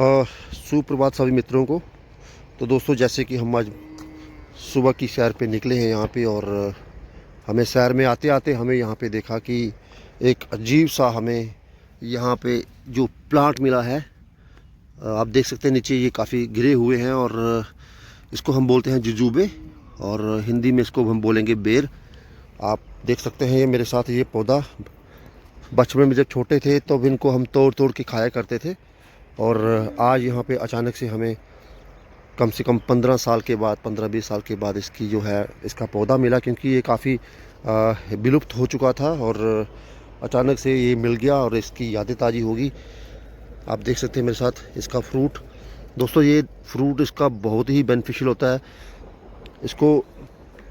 सुप्रभात सभी मित्रों को। तो दोस्तों, जैसे कि हम आज सुबह की सैर पे निकले हैं यहाँ पे, और हमें सैर में आते आते हमें यहाँ पे देखा कि एक अजीब सा हमें यहाँ पे जो प्लांट मिला है। आप देख सकते हैं नीचे ये काफ़ी गिरे हुए हैं, और इसको हम बोलते हैं जुजूबे, और हिंदी में इसको हम बोलेंगे बेर। आप देख सकते हैं ये मेरे साथ ये पौधा बचपन में जब छोटे थे तब इनको हम तोड़ तोड़ के खाया करते थे, और आज यहाँ पे अचानक से हमें कम से कम 15 साल के बाद, 15-20 साल के बाद इसकी जो है इसका पौधा मिला, क्योंकि ये काफ़ी विलुप्त हो चुका था और अचानक से ये मिल गया और इसकी यादें ताज़ी होगी। आप देख सकते हैं मेरे साथ इसका फ्रूट। दोस्तों, ये फ्रूट इसका बहुत ही बेनिफिशियल होता है। इसको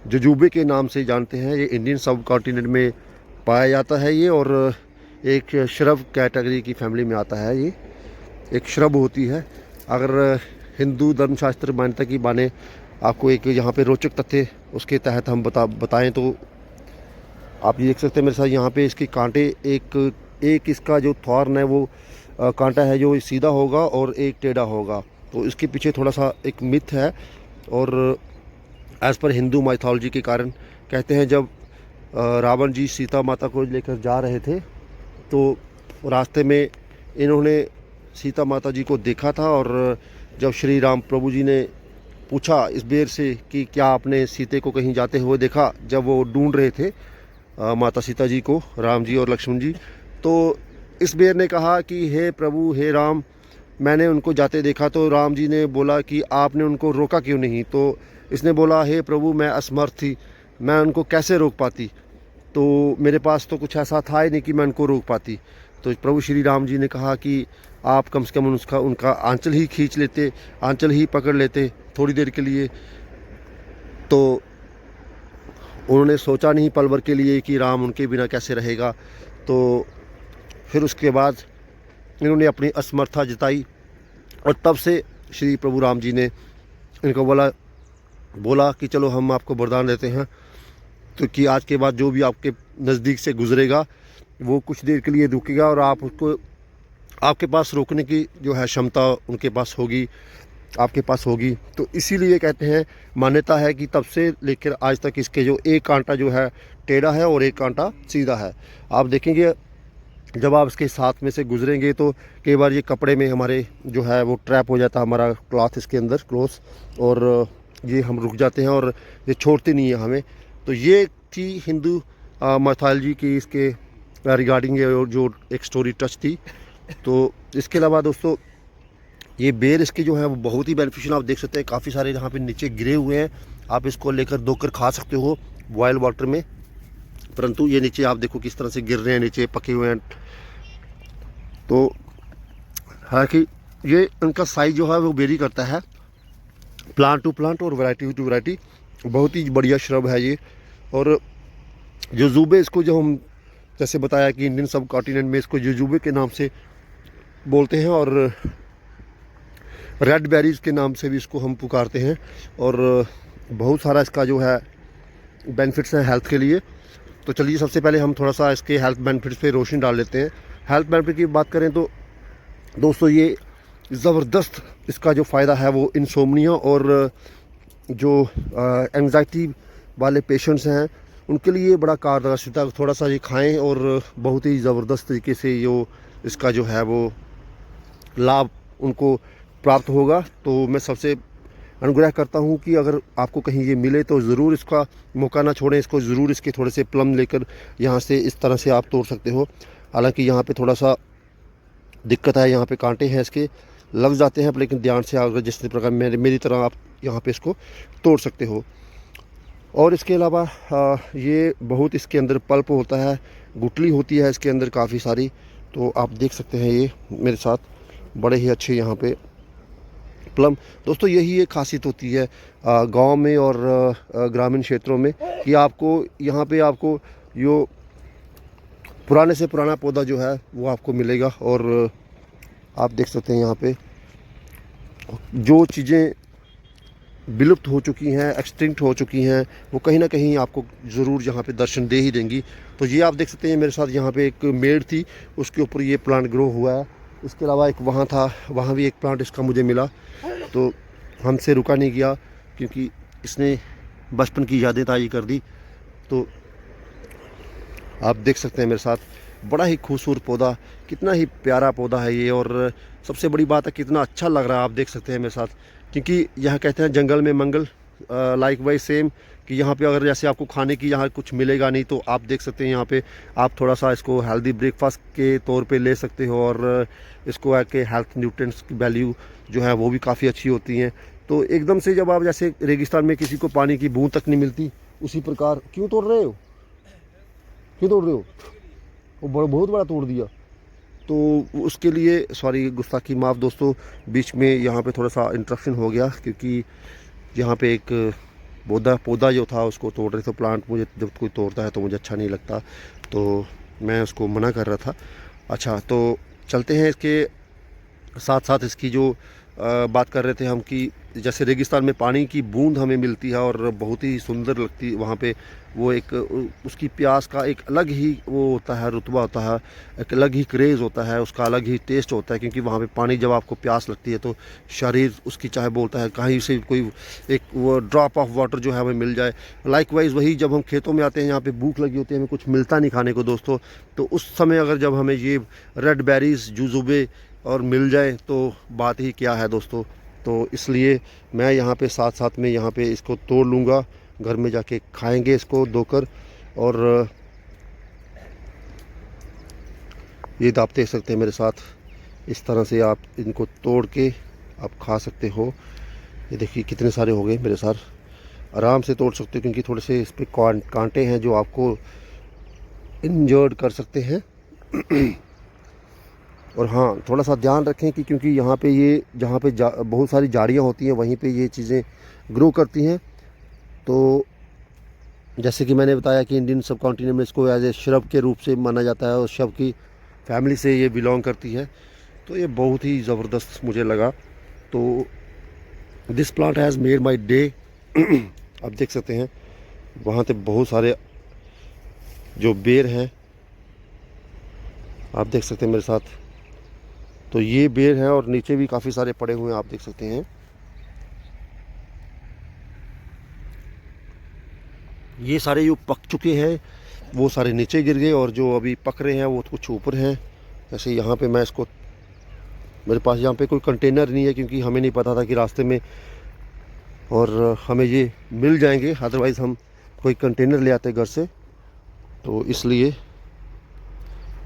जुजूबे के नाम से जानते हैं। ये इंडियन सब कॉन्टिनेंट में पाया जाता है ये, और एक श्रब कैटेगरी की फैमिली में आता है। ये एक श्रब होती है। अगर हिंदू धर्मशास्त्र मान्यता की माने, आपको एक यहाँ पे रोचक तथ्य उसके तहत हम बताएं तो आप ये देख सकते हैं मेरे साथ यहाँ पे इसके कांटे, एक इसका जो थॉर्न है वो कांटा है जो सीधा होगा और एक टेढ़ा होगा। तो इसके पीछे थोड़ा सा एक मिथ है, और एज़ पर हिंदू माइथोलॉजी के कारण कहते हैं जब रावण जी सीता माता को लेकर जा रहे थे तो रास्ते में इन्होंने सीता माता जी को देखा था, और जब श्री राम प्रभु जी ने पूछा इस बेर से कि क्या आपने सीते को कहीं जाते हुए देखा, जब वो ढूंढ रहे थे माता सीता जी को, राम जी और लक्ष्मण जी, तो इस बेर ने कहा कि हे प्रभु, हे राम, मैंने उनको जाते देखा। तो राम जी ने बोला कि आपने उनको रोका क्यों नहीं? तो इसने बोला, हे प्रभु, मैं असमर्थ थी, मैं उनको कैसे रोक पाती, तो मेरे पास तो कुछ ऐसा था ही नहीं कि मैं उनको रोक पाती। तो प्रभु श्री राम जी ने कहा कि आप कम से कम उनका आंचल ही खींच लेते, आंचल ही पकड़ लेते थोड़ी देर के लिए। तो उन्होंने सोचा नहीं पल भर के लिए कि राम उनके बिना कैसे रहेगा। तो फिर उसके बाद इन्होंने अपनी असमर्थता जताई, और तब से श्री प्रभु राम जी ने इनको बोला कि चलो हम आपको वरदान देते हैं, तो कि आज के बाद जो भी आपके नज़दीक से गुजरेगा वो कुछ देर के लिए रुकेगा, और आप उसको, आपके पास रोकने की जो है क्षमता उनके पास होगी, आपके पास होगी। तो इसीलिए कहते हैं, मान्यता है कि तब से लेकर आज तक इसके जो एक कांटा जो है टेढ़ा है और एक कांटा सीधा है। आप देखेंगे जब आप इसके साथ में से गुजरेंगे तो कई बार ये कपड़े में हमारे जो है वो ट्रैप हो जाता है, हमारा क्लॉथ इसके अंदर क्लोथ, और ये हम रुक जाते हैं और ये छोड़ते नहीं है हमें। तो ये थी हिंदू माइथोलॉजी की इसके रिगार्डिंग जो एक स्टोरी टच थी। तो इसके अलावा दोस्तों, ये बेर इसके जो है वो बहुत ही बेनिफिशियल, आप देख सकते हैं काफ़ी सारे यहाँ पे नीचे गिरे हुए हैं। आप इसको लेकर धोकर खा सकते हो बॉयल वाटर में, परंतु ये नीचे आप देखो किस तरह से गिर रहे हैं, नीचे पके हुए हैं। तो हालांकि ये उनका साइज जो है वो वेरी करता है प्लांट टू प्लांट और वैरायटी टू वैरायटी। बहुत ही बढ़िया श्रब है ये। और जुजूबे, इसको जो हम जैसे बताया कि इंडियन सब कॉन्टिनेंट में इसको जुजूबे के नाम से बोलते हैं, और रेड बेरीज़ के नाम से भी इसको हम पुकारते हैं। और बहुत सारा इसका जो है बेनिफिट्स हैं हेल्थ के लिए। तो चलिए सबसे पहले हम थोड़ा सा इसके हेल्थ बेनिफिट्स पे रोशनी डाल लेते हैं। हेल्थ बेनिफिट की बात करें तो दोस्तों, ये ज़बरदस्त इसका जो फ़ायदा है वो इंसोम्निया और जो एंग्जाइटी वाले पेशेंट्स हैं उनके लिए बड़ा कारगर सिद्ध है। थोड़ा सा ये खाएं और बहुत ही ज़बरदस्त तरीके से इसका जो है वो लाभ उनको प्राप्त होगा। तो मैं सबसे अनुग्रह करता हूँ कि अगर आपको कहीं ये मिले तो ज़रूर इसका मौका ना छोड़ें। इसको ज़रूर इसके थोड़े से प्लम लेकर यहाँ से इस तरह से आप तोड़ सकते हो। हालांकि यहाँ पे थोड़ा सा दिक्कत है, यहाँ पे कांटे हैं इसके, लग जाते हैं, लेकिन ध्यान से अगर जिस प्रकार मेरी तरह आप यहाँ पे इसको तोड़ सकते हो। और इसके अलावा ये बहुत इसके अंदर पल्प होता है, गुठली होती है इसके अंदर काफ़ी सारी। तो आप देख सकते हैं ये मेरे साथ बड़े ही अच्छे यहाँ पे प्लम। दोस्तों, यही एक खासियत होती है गांव में और ग्रामीण क्षेत्रों में कि आपको यहाँ पे आपको यो पुराने से पुराना पौधा जो है वो आपको मिलेगा। और आप देख सकते हैं यहाँ पे जो चीज़ें विलुप्त हो चुकी हैं, एक्सटिंक्ट हो चुकी हैं, वो कहीं ना कहीं आपको ज़रूर यहाँ पे दर्शन दे ही देंगी। तो ये आप देख सकते हैं मेरे साथ यहाँ पे एक मेड़ थी, उसके ऊपर ये प्लांट ग्रो हुआ है। इसके अलावा एक वहाँ था, वहाँ भी एक प्लांट इसका मुझे मिला, तो हमसे रुका नहीं गया क्योंकि इसने बचपन की यादें ताज़ी कर दी। तो आप देख सकते हैं मेरे साथ, बड़ा ही खूबसूरत पौधा, कितना ही प्यारा पौधा है ये, और सबसे बड़ी बात है कितना अच्छा लग रहा है, आप देख सकते हैं मेरे साथ। क्योंकि यहाँ कहते हैं जंगल में मंगल, लाइक वाइज सेम, कि यहाँ पे अगर जैसे आपको खाने की यहाँ कुछ मिलेगा नहीं, तो आप देख सकते हैं यहाँ पे आप थोड़ा सा इसको हेल्दी ब्रेकफास्ट के तौर पे ले सकते हो, और इसको आके हेल्थ न्यूट्रिएंट्स की वैल्यू जो है वो भी काफ़ी अच्छी होती हैं। तो एकदम से जब आप जैसे रेगिस्तान में किसी को पानी की बूंद तक नहीं मिलती, उसी प्रकार क्यों तोड़ रहे हो, क्यों तोड़ रहे हो, वो बहुत बड़ा तोड़ दिया। तो उसके लिए सॉरी, गुस्ताखी माफ़ दोस्तों, बीच में यहाँ पे थोड़ा सा इंटरप्शन हो गया क्योंकि यहाँ पे एक पौधा जो था उसको तोड़ रहे थे। प्लांट मुझे जब कोई तोड़ता है तो मुझे अच्छा नहीं लगता, तो मैं उसको मना कर रहा था। अच्छा, तो चलते हैं इसके साथ साथ इसकी जो बात कर रहे थे हम कि जैसे रेगिस्तान में पानी की बूंद हमें मिलती है और बहुत ही सुंदर लगती है वहाँ पे, वो एक उसकी प्यास का एक अलग ही वो होता है, रुतबा होता है, एक अलग ही क्रेज़ होता है, उसका अलग ही टेस्ट होता है। क्योंकि वहाँ पे पानी जब आपको प्यास लगती है तो शरीर उसकी चाहे बोलता है कहीं से कोई एक वो ड्रॉप ऑफ वाटर जो है हमें मिल जाए। लाइकवाइज वही जब हम खेतों में आते हैं, यहाँ पे भूख लगी होती है, हमें कुछ मिलता नहीं खाने को दोस्तों, तो उस समय अगर जब हमें ये रेड बेरीज, जुजुबे और मिल जाए तो बात ही क्या है दोस्तों। तो इसलिए मैं यहाँ पे साथ साथ में यहाँ पे इसको तोड़ लूँगा, घर में जाके खाएंगे इसको धोकर। और ये तो आप देख सकते हैं मेरे साथ, इस तरह से आप इनको तोड़ के आप खा सकते हो। ये देखिए कितने सारे हो गए मेरे साथ, आराम से तोड़ सकते हो क्योंकि थोड़े से इस पर कांटे हैं जो आपको इंजर्ड कर सकते हैं। और हाँ, थोड़ा सा ध्यान रखें कि क्योंकि यहाँ पे ये जहाँ पे बहुत सारी झाड़ियाँ होती हैं वहीं पे ये चीज़ें ग्रो करती हैं। तो जैसे कि मैंने बताया कि इंडियन सब कॉन्टिनेंट में इसको एज ए श्रब के रूप से माना जाता है और श्रब की फैमिली से ये बिलोंग करती है। तो ये बहुत ही ज़बरदस्त मुझे लगा। तो this plant has made my day. आप देख सकते हैं वहाँ पे बहुत सारे जो बेर हैं, आप देख सकते हैं मेरे साथ। तो ये बेर है और नीचे भी काफ़ी सारे पड़े हुए हैं, आप देख सकते हैं। ये सारे जो पक चुके हैं वो सारे नीचे गिर गए और जो अभी पक रहे हैं वो कुछ ऊपर हैं। जैसे यहाँ पे मैं इसको, मेरे पास यहाँ पे कोई कंटेनर नहीं है क्योंकि हमें नहीं पता था कि रास्ते में और हमें ये मिल जाएंगे, अदरवाइज़ हम कोई कंटेनर ले आते घर से। तो इसलिए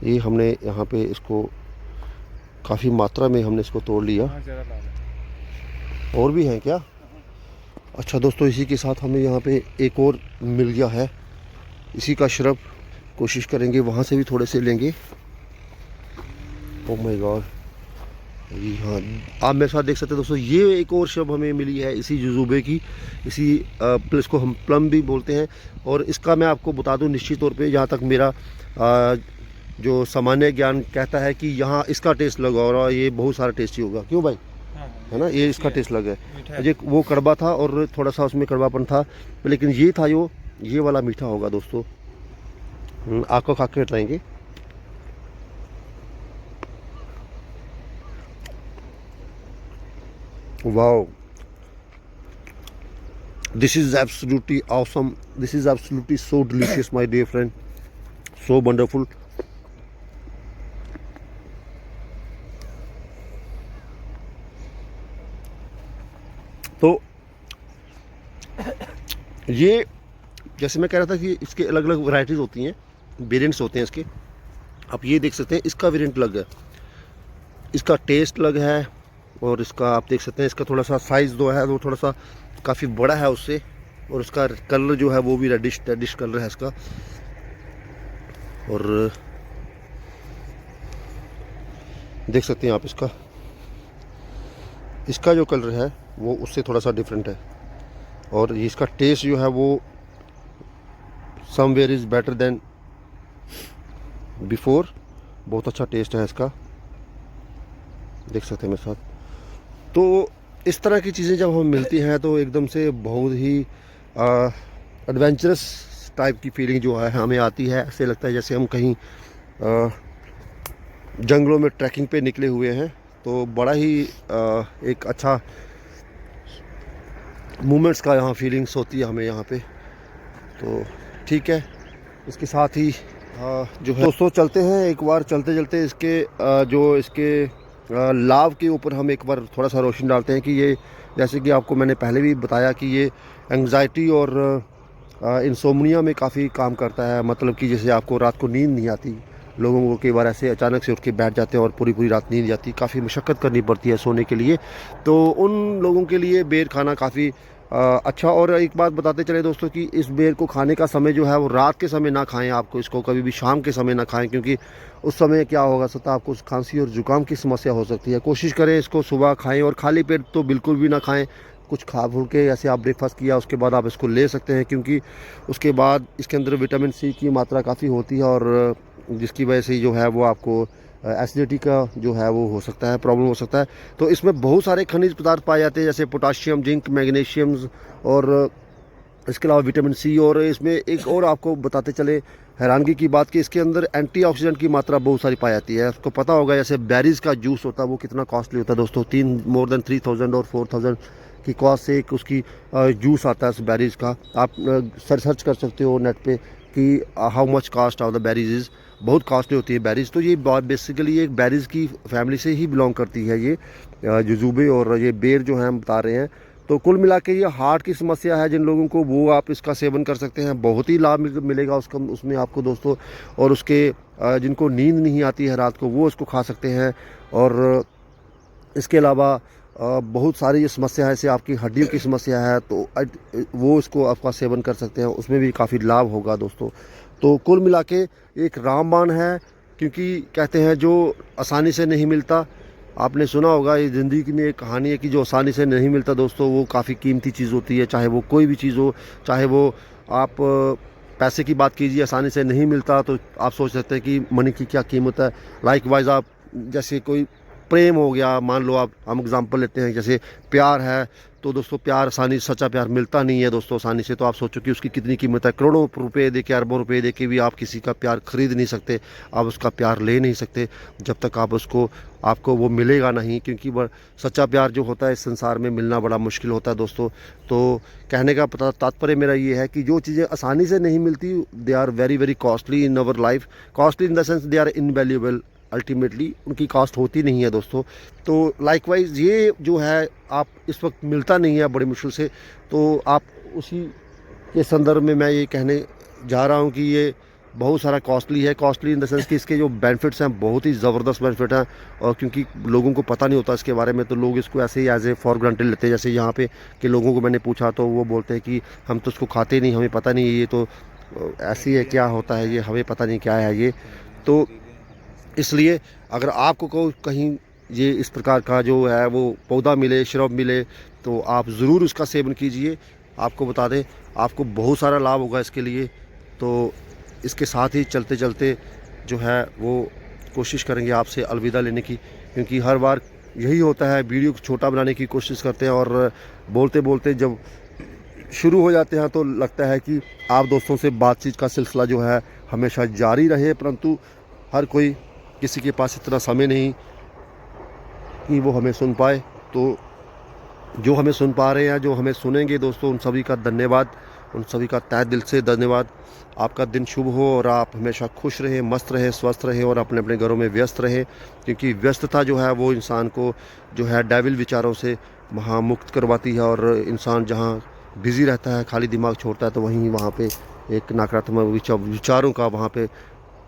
ये हमने यहाँ पे इसको काफ़ी मात्रा में हमने इसको तोड़ लिया। और भी हैं क्या? अच्छा दोस्तों, इसी के साथ हमें यहाँ पे एक और मिल गया है, इसी का श्रब कोशिश करेंगे वहाँ से भी थोड़े से लेंगे। ओह माय गॉड, जी हाँ, आप मेरे साथ देख सकते हैं दोस्तों, ये एक और श्रब हमें मिली है इसी जुजुबे की, इसी प्लस को हम प्लम भी बोलते हैं। और इसका मैं आपको बता दूं निश्चित तौर पे, जहाँ तक मेरा जो सामान्य ज्ञान कहता है कि यहाँ इसका टेस्ट लगा और ये बहुत सारा टेस्टी होगा। क्यों भाई? है ना, ये इसका टेस्ट लगा है। मुझे वो कड़वा था और थोड़ा सा उसमें कड़वापन था, लेकिन ये था जो ये वाला मीठा होगा दोस्तों। आपको खा के ट्राएंगे। Wow, this is absolutely awesome, this is absolutely so delicious my dear friend, so wonderful। तो ये जैसे मैं कह रहा था कि इसके अलग अलग वैरायटीज़ होती हैं, वेरिएंट्स होते हैं इसके। आप ये देख सकते हैं इसका वेरिएंट अलग है, इसका टेस्ट अलग है, और इसका आप देख सकते हैं इसका थोड़ा सा साइज़ जो है वो थोड़ा सा काफ़ी बड़ा है उससे, और उसका कलर जो है वो भी रेडिश कलर है इसका। और देख सकते हैं आप इसका जो कलर है वो उससे थोड़ा सा डिफरेंट है, और इसका टेस्ट जो है वो somewhere is better than before, बहुत अच्छा टेस्ट है इसका, देख सकते हैं मेरे साथ। तो इस तरह की चीज़ें जब हमें मिलती हैं तो एकदम से बहुत ही एडवेंचरस टाइप की फीलिंग जो है हमें आती है। ऐसे लगता है जैसे हम कहीं जंगलों में ट्रैकिंग पे निकले हुए हैं। तो बड़ा ही एक अच्छा मोमेंट्स का यहाँ फीलिंग्स होती है हमें यहाँ पे। तो ठीक है, इसके साथ ही जो है दोस्तों चलते हैं एक बार, चलते चलते इसके जो इसके लाभ के ऊपर हम एक बार थोड़ा सा रोशनी डालते हैं कि ये, जैसे कि आपको मैंने पहले भी बताया कि ये एंग्जाइटी और इंसोम्निया में काफ़ी काम करता है। मतलब कि जैसे आपको रात को नींद नहीं आती, लोगों को कई बार ऐसे अचानक से उठ के बैठ जाते हैं और पूरी पूरी रात नींद जाती, काफ़ी मशक्क़त करनी पड़ती है सोने के लिए। तो उन लोगों के लिए बेर खाना काफ़ी अच्छा। और एक बात बताते चले दोस्तों कि इस बेर को खाने का समय जो है वो रात के समय ना खाएं, आपको इसको कभी भी शाम के समय ना खाएं, क्योंकि उस समय क्या होगा सकता है आपको खांसी और ज़ुकाम की समस्या हो सकती है। कोशिश करें इसको सुबह खाएं, और खाली पेट तो बिल्कुल भी ना खाएं। कुछ खा भूल के ऐसे आप ब्रेकफास्ट किया उसके बाद आप इसको ले सकते हैं, क्योंकि उसके बाद इसके अंदर विटामिन सी की मात्रा काफ़ी होती है, और जिसकी वजह से जो है वो आपको एसिडिटी का जो है वो हो सकता है, प्रॉब्लम हो सकता है। तो इसमें बहुत सारे खनिज पदार्थ पाए जाते हैं, जैसे पोटाशियम, जिंक, मैग्नीशियम्स, और इसके अलावा विटामिन सी। और इसमें एक और आपको बताते चले हैरानगी की बात कि इसके अंदर एंटीऑक्सीडेंट की मात्रा बहुत सारी पाई जाती है। आपको पता होगा जैसे बेरीज़ का जूस होता है वो कितना कॉस्टली होता है दोस्तों, मोर देन 3000 और 4000 की कॉस्ट से एक उसकी जूस आता है उस बेरीज़ का। आप सर्च कर सकते हो नेट पे कि how much cost of the berries is, बहुत कॉस्टली होती है बेरीज़। तो ये बेसिकली एक बेरीज़ की फैमिली से ही बिलोंग करती है ये जुजूबे और ये बेर जो है हम बता रहे हैं। तो कुल मिला के ये हार्ट की समस्या है जिन लोगों को, वो आप इसका सेवन कर सकते हैं, बहुत ही लाभ मिलेगा उसमें आपको दोस्तों। और उसके जिनको नींद नहीं आती है रात को वो इसको खा सकते हैं। और इसके अलावा बहुत सारी ये समस्या है, जैसे आपकी हड्डियों की समस्या है तो वो इसको आपका सेवन कर सकते हैं, उसमें भी काफ़ी लाभ होगा दोस्तों। तो कुल मिला के एक रामबाण है, क्योंकि कहते हैं जो आसानी से नहीं मिलता, आपने सुना होगा ये ज़िंदगी में एक कहानी है कि जो आसानी से नहीं मिलता दोस्तों वो काफ़ी कीमती चीज़ होती है। चाहे वो कोई भी चीज़ हो, चाहे वो आप पैसे की बात कीजिए, आसानी से नहीं मिलता तो आप सोच सकते हैं कि मनी की क्या कीमत है। लाइक वाइज आप जैसे कोई प्रेम हो गया, मान लो आप, हम एग्जांपल लेते हैं जैसे प्यार है, तो दोस्तों प्यार आसानी, सच्चा प्यार मिलता नहीं है दोस्तों आसानी से। तो आप सोचो कि उसकी कितनी कीमत है, करोड़ों रुपए दे के, अरबों रुपए दे के भी आप किसी का प्यार खरीद नहीं सकते, आप उसका प्यार ले नहीं सकते जब तक आपको वो मिलेगा नहीं, क्योंकि वह सच्चा प्यार जो होता है इस संसार में मिलना बड़ा मुश्किल होता है दोस्तों। तो कहने का तात्पर्य मेरा ये है कि जो चीज़ें आसानी से नहीं मिलती they are very very costly in our life. Costly in the sense they are invaluable, ultimately उनकी कॉस्ट होती नहीं है दोस्तों। तो लाइकवाइज ये जो है आप इस वक्त मिलता नहीं है बड़ी मुश्किल से, तो आप उसी के संदर्भ में मैं ये कहने जा रहा हूँ कि ये बहुत सारा कॉस्टली है। कॉस्टली इन द सेंस कि इसके जो बेनिफिट्स हैं बहुत ही ज़बरदस्त बेनिफिट हैं, और क्योंकि लोगों को पता नहीं होता इसके बारे में तो लोग इसको ऐसे ही एज ए फॉर ग्रांटेड लेते हैं। जैसे यहाँ पे के लोगों को मैंने पूछा तो वो बोलते हैं कि हम तो इसको खाते नहीं, हमें पता नहीं ये तो ऐसी है, क्या होता है ये, हमें पता नहीं क्या है ये। तो इसलिए अगर आपको कहीं ये इस प्रकार का जो है वो पौधा मिले, श्रब मिले, तो आप ज़रूर उसका सेवन कीजिए। आपको बता दें आपको बहुत सारा लाभ होगा इसके लिए। तो इसके साथ ही चलते चलते जो है वो कोशिश करेंगे आपसे अलविदा लेने की, क्योंकि हर बार यही होता है, वीडियो को छोटा बनाने की कोशिश करते हैं और बोलते बोलते जब शुरू हो जाते हैं तो लगता है कि आप दोस्तों से बातचीत का सिलसिला जो है हमेशा जारी रहे, परंतु हर कोई, किसी के पास इतना समय नहीं कि वो हमें सुन पाए। तो जो हमें सुन पा रहे हैं, जो हमें सुनेंगे दोस्तों, उन सभी का धन्यवाद, उन सभी का तहे दिल से धन्यवाद। आपका दिन शुभ हो और आप हमेशा खुश रहें, मस्त रहें, स्वस्थ रहें और अपने अपने घरों में व्यस्त रहें, क्योंकि व्यस्तता जो है वो इंसान को जो है डेविल विचारों से महामुक्त करवाती है। और इंसान जहाँ बिज़ी रहता है, खाली दिमाग छोड़ता है, तो वहीं वहाँ पे एक नकारात्मक विचारों का वहाँ पे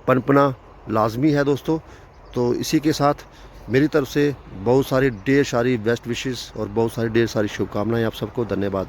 पनपना लाजमी है दोस्तों। तो इसी के साथ मेरी तरफ से बहुत सारी ढेर सारी बेस्ट विशेस और बहुत सारी ढेर सारी शुभकामनाएं आप सबको। धन्यवाद।